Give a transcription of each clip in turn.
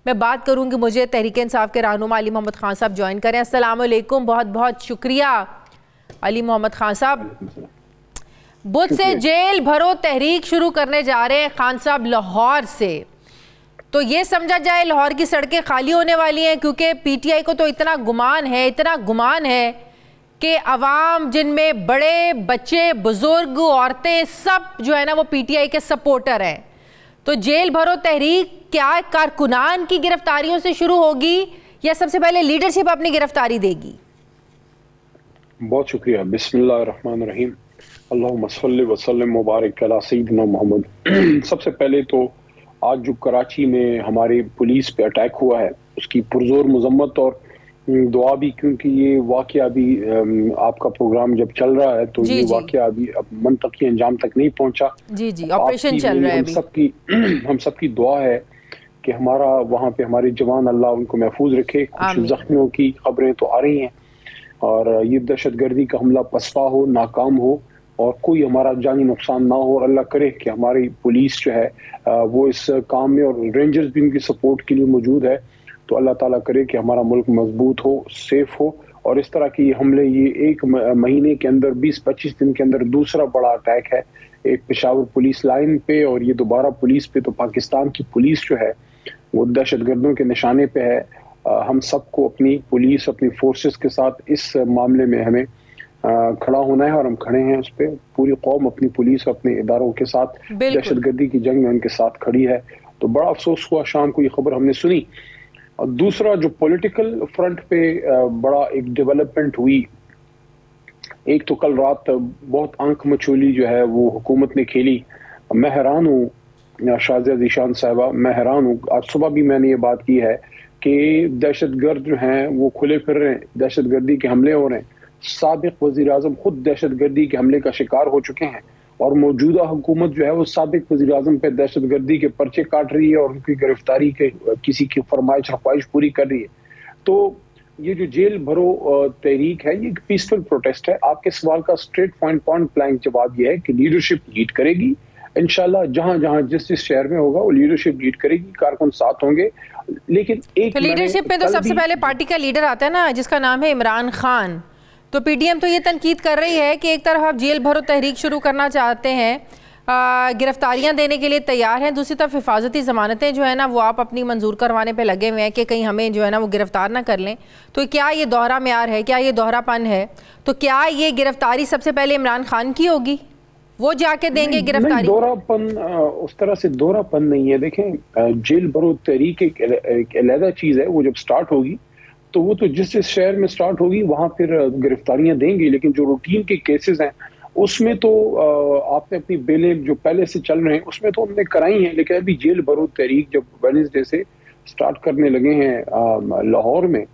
मैं बात करूंगी, मुझे तहरीक इंसाफ के रहनुमा अली मोहम्मद खान साहब ज्वाइन करें। अस्सलाम वालेकुम, बहुत बहुत शुक्रिया अली मोहम्मद खान साहब। बुध से जेल भरो तहरीक शुरू करने जा रहे हैं खान साहब लाहौर से, तो ये समझा जाए लाहौर की सड़कें खाली होने वाली हैं, क्योंकि पीटीआई को तो इतना गुमान है कि अवाम जिनमें बड़े बच्चे बुजुर्ग औरतें सब जो है ना वो पीटीआई के सपोर्टर हैं। तो जेल भरो तहरीक क्या कारकुनान की गिरफ्तारियों से शुरू होगी या सबसे पहले लीडरशिप अपनी गिरफ्तारी देगी? बहुत शुक्रिया। बिस्मिल्लाहिर्रहमानिर्रहीम, अल्लाहुम्मा सल्लि व सल्लिम मुबारक अला सय्यिदिना मोहम्मद। सबसे पहले तो आज जो कराची में हमारे पुलिस पे अटैक हुआ है उसकी पुरजोर मजम्मत और दुआ भी, क्योंकि ये वाकया अभी आपका प्रोग्राम जब चल रहा है तो ये वाकया अभी अब मंतकी अंजाम तक नहीं पहुंचा। जी जी, ऑपरेशन चल रहा है। हम सबकी दुआ है कि हमारा वहाँ पे हमारे जवान अल्लाह उनको महफूज रखे। कुछ जख्मियों की खबरें तो आ रही हैं और ये दहशतगर्दी का हमला पसपा हो, नाकाम हो और कोई हमारा जानी नुकसान ना हो। और अल्लाह करे कि हमारी पुलिस जो है वो इस काम में, और रेंजर्स भी उनकी सपोर्ट के लिए मौजूद है, तो अल्लाह ताला करे कि हमारा मुल्क मजबूत हो, सेफ हो। और इस तरह की हमले, ये एक महीने के अंदर 20-25 दिन के अंदर दूसरा बड़ा अटैक है, एक पेशावर पुलिस लाइन पे और ये दोबारा पुलिस पे। तो पाकिस्तान की पुलिस जो है वो दहशतगर्दों के निशाने पे है। हम सबको अपनी पुलिस, अपनी फोर्सेस के साथ इस मामले में हमें खड़ा होना है और हम खड़े हैं उस पर। पूरी कौम अपनी पुलिस और अपने इदारों के साथ दहशतगर्दी की जंग में उनके साथ खड़ी है। तो बड़ा अफसोस हुआ शाम को ये खबर हमने सुनी। और दूसरा जो पॉलिटिकल फ्रंट पे बड़ा एक डेवलपमेंट हुई, एक तो कल रात बहुत आंख मचोली जो है वो हुकूमत ने खेली। मैं हैरान हूँ शाज़िया ज़ीशान साहिबा, मैं हैरान हूँ। आज सुबह भी मैंने ये बात की है कि दहशतगर्द जो हैं वो खुले फिर रहे हैं, दहशतगर्दी के हमले हो रहे हैं। साबिक वज़ीर आज़म खुद दहशतगर्दी के हमले का शिकार हो चुके हैं और मौजूदा हुकूमत जो है वो साबिक वज़ीर आज़म पे दहशतगर्दी के पर्चे काट रही है और उनकी गिरफ्तारी के किसी की फरमाइश ख्वाहिश पूरी कर रही है। तो ये जो जेल भरो तहरीक है ये एक पीसफुल प्रोटेस्ट है। आपके सवाल का स्ट्रेट पॉइंट ब्लैंक जवाब ये है कि लीडरशिप लीड करेगी इंशाल्लाह। जहां जहां जिस शहर में होगा वो लीडरशिप लीड करेगी, कारकुन साथ होंगे। लेकिन एक तो लीडरशिप में तो सबसे पहले पार्टी का लीडर आता है ना, जिसका नाम है इमरान खान। तो पीटीएम तो ये तनकीद कर रही है कि एक तरफ आप जेल भरो तहरीक शुरू करना चाहते हैं, गिरफ्तारियां देने के लिए तैयार हैं, दूसरी तरफ हिफाजती ज़मानतें जो है ना वो आप अपनी मंजूर करवाने पे लगे हुए हैं कि कहीं हमें जो है ना वो गिरफ्तार ना कर लें। तो क्या ये दोहरा म्यार है, क्या ये दोहरापन है? तो क्या ये गिरफ्तारी सबसे पहले इमरान खान की होगी, वो जाके देंगे गिरफ्तारी? दोहरापन उस तरह से दोहरापन नहीं है। देखें, जेल भरो तहरीक एक अलग चीज़ है। वो जब स्टार्ट होगी तो वो तो जिस शहर में स्टार्ट होगी वहां फिर गिरफ्तारियां देंगी। लेकिन जो रूटीन के केसेस हैं उसमें तो आपने अपनी बेलें जो पहले से चल रहे हैं उसमें तो हमने कराई हैं। लेकिन अभी जेल भरो तहरीक जब वेडनेसडे से स्टार्ट करने लगे हैं लाहौर में,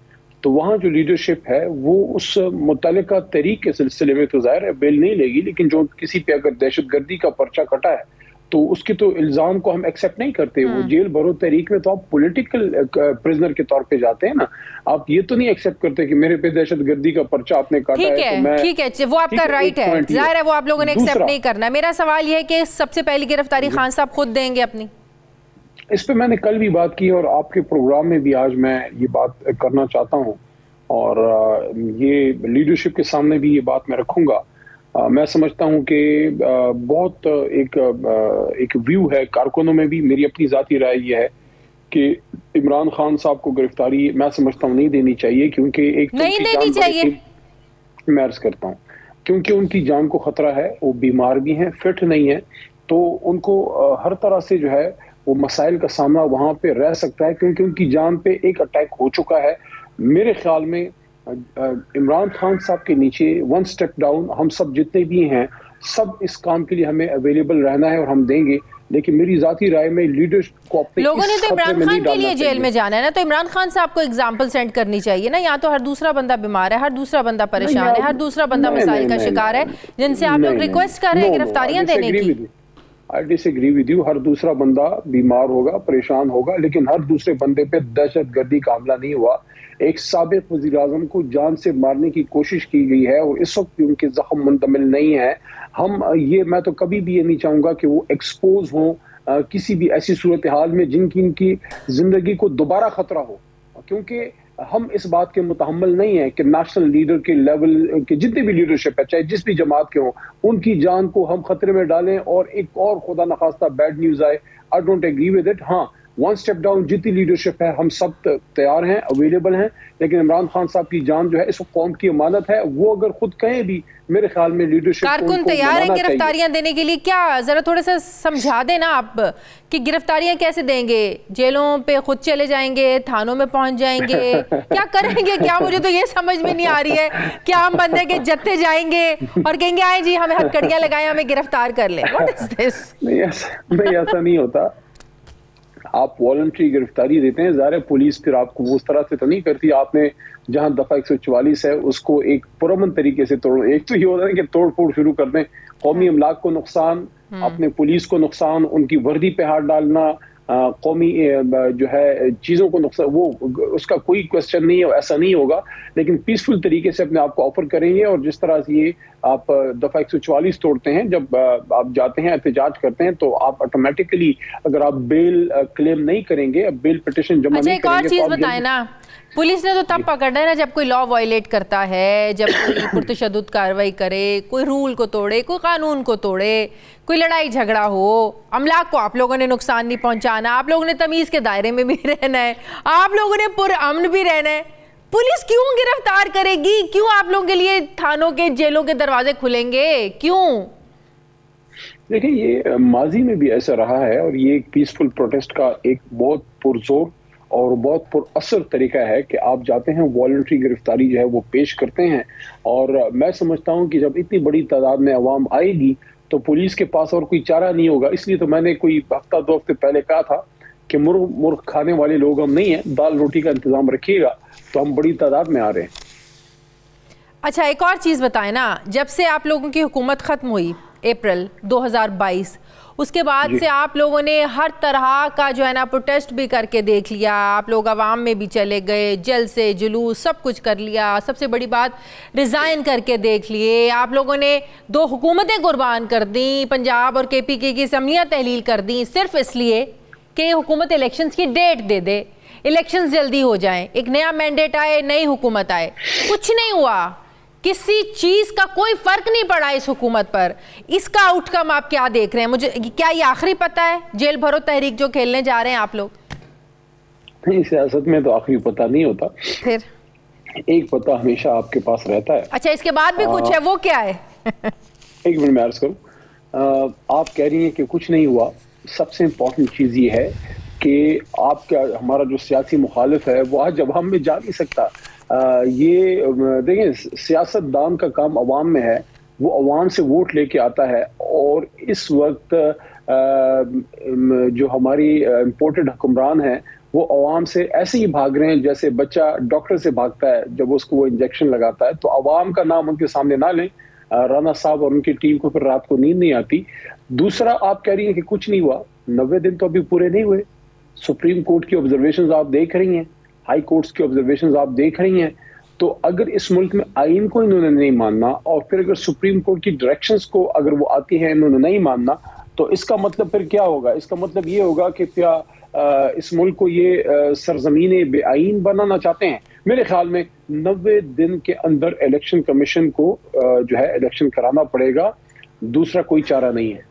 तो वहाँ जो लीडरशिप है वो उस मुतल्लिका तहरीक के सिलसिले में तो ज़ाहिर है बेल नहीं लेगी। लेकिन जो किसी पे अगर दहशतगर्दी का पर्चा कटा है तो उसके तो इल्जाम को हम एक्सेप्ट नहीं करते। वो जेल भरो तहरीक में तो आप पॉलिटिकल प्रिजनर के तौर पे जाते हैं ना, आप ये तो नहीं एक्सेप्ट करते कि मेरे पे दहशतगर्दी का पर्चा आपने काटा है। ठीक है, वो आपका राइट है, जाहिर है वो आप लोगों ने एक्सेप्ट नहीं करना। मेरा सवाल ये है कि सबसे पहली गिरफ्तारी खान साहब खुद देंगे अपनी? इस पे मैंने कल भी बात की और आपके प्रोग्राम में भी आज मैं ये बात करना चाहता हूँ और ये लीडरशिप के सामने भी ये बात मैं रखूंगा। मैं समझता हूं कि बहुत एक व्यू है कारकुनों में भी। मेरी अपनी जाती राय ये है कि इमरान खान साहब को गिरफ्तारी मैं समझता हूं नहीं देनी चाहिए, क्योंकि एक नहीं देनी चाहिए, मैं अर्ज करता हूं, क्योंकि उनकी जान को खतरा है, वो बीमार भी हैं, फिट नहीं है, तो उनको हर तरह से जो है वो मसाइल का सामना वहां पे रह सकता है, क्योंकि उनकी जान पे एक अटैक हो चुका है। मेरे ख्याल में इमरान खान साहब के नीचे वन स्टेप डाउन हम सब जितने भी हैं, सब इस काम के लिए हमें अवेलेबल रहना है और हम देंगे। लेकिन मेरी जाती राय में लीडर्स को अपने लोगों ने तो इमरान खान के लिए जेल में जाना है ना, तो इमरान खान साहब को एग्जाम्पल सेंड करनी चाहिए ना। यहाँ तो हर दूसरा बंदा बीमार है, हर दूसरा बंदा परेशान है, हर दूसरा बंदा मसाइल का शिकार है, जिनसे आप लोग रिक्वेस्ट कर रहे हैं गिरफ्तारियां देने की। I disagree with you. हर दूसरा बंदा बीमार होगा, परेशान होगा, लेकिन हर दूसरे बंदे पे दहशतगर्दी का हमला नहीं हुआ। एक साबिक वज़ीर आज़म को जान से मारने की कोशिश की गई है और इस वक्त भी उनके जख्म मुंतमिल नहीं है। मैं तो कभी भी ये नहीं चाहूंगा कि वो एक्सपोज हों किसी भी ऐसी सूरत हाल में जिनकी जिंदगी को दोबारा खतरा हो, क्योंकि हम इस बात के मुतहम्मिल नहीं है कि नेशनल लीडर के लेवल के जितने भी लीडरशिप है, चाहे जिस भी जमात के हों, उनकी जान को हम खतरे में डालें और एक और खुदा न खास्ता बैड न्यूज आए। I don't agree with it. हाँ, वन स्टेप डाउन जितनी लीडरशिप है हम सब तैयार हैं, अवेलेबल हैं, लेकिन इमरान खान साहब की जान जो है इस कौम की अमानत है। वो अगर खुद कहें भी, मेरे ख्याल में लीडरशिप कारकुन तैयार हैं गिरफ्तारियां देने के लिए। क्या जरा थोड़ा सा समझा देना आप कि गिरफ्तारियां कैसे देंगे? जेलों पे खुद चले जाएंगे, थानों में पहुंच जाएंगे, क्या करेंगे? क्या मुझे तो ये समझ में नहीं आ रही है। क्या हम बंदे के जत्थे जाएंगे और कहेंगे आए जी हमें हथकड़ियां लगाएं, हमें गिरफ्तार कर ले? What is this? नहीं, ऐसा नहीं होता। आप वॉलंटरी गिरफ्तारी देते हैं, ज़ाहिर है पुलिस फिर आपको उस तरह से तो नहीं करती। आपने जहां दफा 144 है उसको एक पुरअमन तरीके से तोड़, एक तो ये होता है कि तोड़ फोड़ शुरू कर दें, कौमी अमलाक को नुकसान, अपने पुलिस को नुकसान, उनकी वर्दी पे हाथ डालना, कौमी जो है चीज़ों को नुकसान, वो उसका कोई क्वेश्चन नहीं है, ऐसा नहीं होगा। लेकिन पीसफुल तरीके से अपने आप को ऑफर करेंगे। और जिस तरह से ये आप दफा 144 तोड़ते हैं, जब आप जाते हैं एहतजाज करते हैं, तो आप ऑटोमेटिकली अगर आप बेल क्लेम नहीं करेंगे, बेल पिटिशन जमा नहीं करेंगे। एक और चीज बताएं ना, पुलिस ने तो तब पकड़ना है ना जब कोई लॉ वायलेट करता है, जब कोई पुरतशद्दुद कार्रवाई करे, कोई रूल को तोड़े, कोई कानून को तोड़े, कोई लड़ाई झगड़ा हो। अमलाक को आप लोगों ने नुकसान नहीं पहुंचाना, आप लोगों ने तमीज के दायरे में भी रहना है, आप लोगों ने पुरअमन भी रहना है। पुलिस क्यों गिरफ्तार करेगी? क्यों आप लोगों के लिए थानों के, जेलों के दरवाजे खुलेंगे? क्यों? देखिए, ये माजी में भी ऐसा रहा है और ये एक पीसफुल प्रोटेस्ट का एक बहुत पुरजोर और बहुत पुरअसर तरीका है कि आप जाते हैं, वॉलंटरी गिरफ्तारी जो है वो पेश करते हैं। और मैं समझता हूं कि जब इतनी बड़ी तादाद में अवाम आएगी तो पुलिस के पास और कोई चारा नहीं होगा। इसलिए तो मैंने कोई हफ्ता 2 हफ्ते पहले कहा था कि मुर्ग खाने वाले लोग हम नहीं हैं, दाल रोटी का इंतजाम रखिएगा, तो हम बड़ी तादाद में आ रहे हैं। अच्छा, एक और चीज़ बताएं ना, जब से आप लोगों की हुकूमत ख़त्म हुई अप्रैल 2022, उसके बाद से आप लोगों ने हर तरह का जो है ना प्रोटेस्ट भी करके देख लिया, आप लोग अवाम में भी चले गए, जलसे जुलूस सब कुछ कर लिया, सबसे बड़ी बात रिज़ाइन करके देख लिए, आप लोगों ने 2 हुकूमतें कुर्बान कर दी, पंजाब और KPK की असम्बलियाँ तहलील कर दी, सिर्फ इसलिए कि हुकूमत इलेक्शंस की डेट दे दे, इलेक्शंस जल्दी हो जाएं, एक नया मैंडेट आए, नई हुकूमत आए। कुछ नहीं हुआ, किसी चीज का कोई फर्क नहीं पड़ा इस हुकूमत पर। इसका आउटकम आप क्या देख रहे हैं? मुझे क्या ये आखिरी पता है जेल भरो तहरीक जो खेलने जा रहे हैं आप लोग? नहीं, सियासत में तो आखिरी पता नहीं होता, फिर एक पता हमेशा आपके पास रहता है। अच्छा, इसके बाद भी कुछ है, वो क्या है? एक मिनट में अर्ज करूं। आप कह रही हैं कि कुछ नहीं हुआ। सबसे इंपॉर्टेंट चीज ये है कि आपका हमारा जो सियासी मुखालिफ है वो आज अवाम में जा नहीं सकता। ये देखें, सियासतदान का काम अवाम में है, वो अवाम से वोट लेके आता है। और इस वक्त जो हमारी इम्पोर्टेड हुक्मरान हैं वो अवाम से ऐसे ही भाग रहे हैं जैसे बच्चा डॉक्टर से भागता है जब उसको वो इंजेक्शन लगाता है। तो अवाम का नाम उनके सामने ना लें। राना साहब और उनकी टीम को फिर रात को नींद नहीं आती। दूसरा, आप कह रही हैं कि कुछ नहीं हुआ। 90 दिन तो अभी पूरे नहीं हुए। सुप्रीम कोर्ट की ऑब्जर्वेशंस आप देख रही हैं, हाई कोर्ट्स की ऑब्जर्वेशंस आप देख रही हैं। तो अगर इस मुल्क में आइन को इन्होंने नहीं मानना और फिर अगर सुप्रीम कोर्ट की डायरेक्शंस को अगर वो आती है इन्होंने नहीं मानना, तो इसका मतलब फिर क्या होगा? इसका मतलब ये होगा कि क्या इस मुल्क को ये सरजमीन बेआइन बनाना चाहते हैं? मेरे ख्याल में 90 दिन के अंदर इलेक्शन कमीशन को जो है इलेक्शन कराना पड़ेगा। दूसरा कोई चारा नहीं है।